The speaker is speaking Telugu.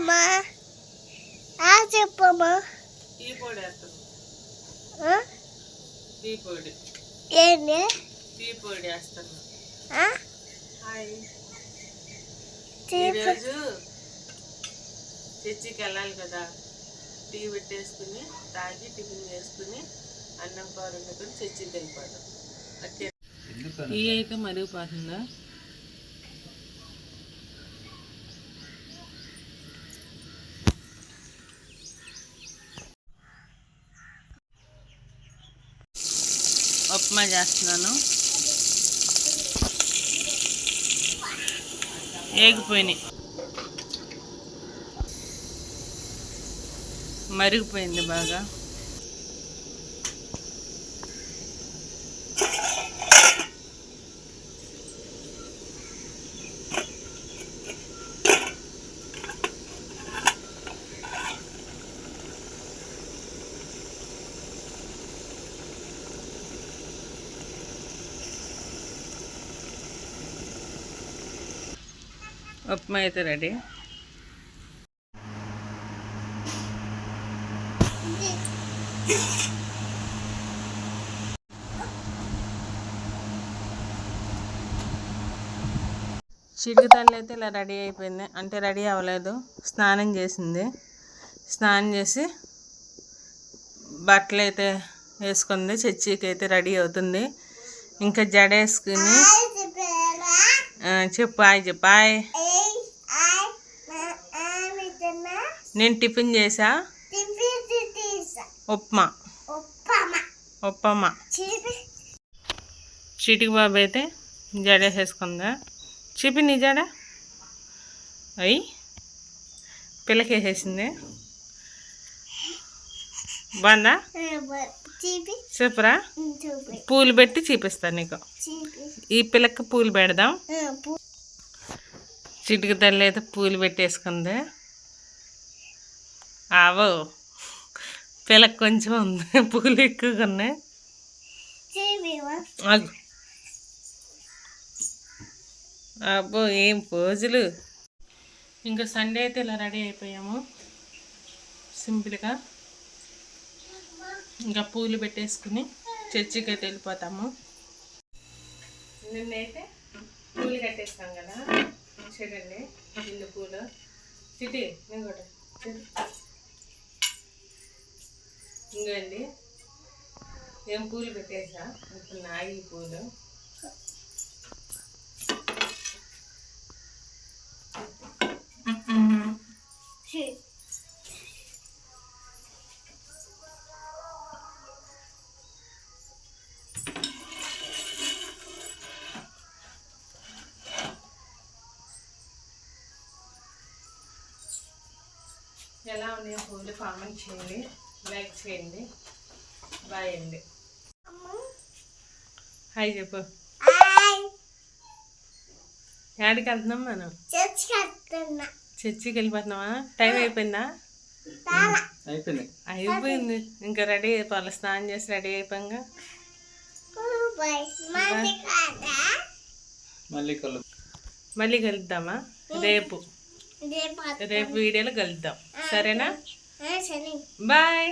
చెప్పమ్మా చెప్పమ్మా టీ పొడి వేస్తాను. టీ పొడి ఏంటి టీ పొడి వేస్తాను. హాయ్, ఈరోజు చర్చికి వెళ్ళాలి కదా, టీ పెట్టేసుకుని తాగి టిఫిన్ చేసుకుని అన్నం కూర వండుకొని చర్చికి వెళ్ళిపోతాం. ఓకే, టీ అయితే మరిగిపోతుందా? ఉప్మా చేస్తున్నాను. ఏగిపోయినాయి, మరిగిపోయింది బాగా. ఉప్మా అయితే రెడీ. చిటికి తల్లి అయితే ఇలా రెడీ అయిపోయింది, అంటే రెడీ అవ్వలేదు, స్నానం చేసింది. స్నానం చేసి బట్టలు అయితే వేసుకుంది, చర్చికి అయితే రెడీ అవుతుంది. ఇంకా జడ వేసుకుని చెప్పాయ్ చెప్పాయ్. నేను టిఫిన్ చేసా, ఉప్మా ఉప్మా. చిటికి బాబు అయితే జడేసేసుకుందా. చూపి నీ జడ. అయ్యి పిల్లకి వేసేసింది. బాగుందా? చెప్పరా, పూలు పెట్టి చూపిస్తాను నీకు. ఈ పిల్లకి పూలు పెడదాం. చిటికి తల్లి అయితే పూలు పెట్టేసుకుంది. ఆవో, పిల్లకి కొంచెం ఉంది, పూలు ఎక్కువగా ఉన్నాయి. అబ్బో ఏం పోజులు. ఇంకా సండే అయితే ఇలా రెడీ అయిపోయాము సింపుల్గా. ఇంకా పూలు పెట్టేసుకుని చర్చికి అయితే వెళ్ళిపోతాము. నిన్నైతే పూలు కట్టేస్తాం కదా, చూడండి ఇల్లు పూలు. చిటి ఇంకోటి ఇంకండి ఏం పూలు పెట్టేసా. ఇప్పుడు నాయి పూలు. ఎలా ఉన్నాయో పూలు కామెంట్ చేయండి, లైక్ చేయండి. బాయ్ అండి. హాయ్ చెప్పు. ఎక్కడికి వెళ్తున్నాం మనం? చర్చికి వెళ్ళిపోతున్నావా? టైం అయిపోయిందా? అయిపోయింది. ఇంకా రెడీ అయిపోవాలి, స్నానం చేసి రెడీ అయిపోయింగా. మళ్ళీ కలుద్దామా? రేపు వీడియోలో కలుద్దాం, సరేనా? బాయ్.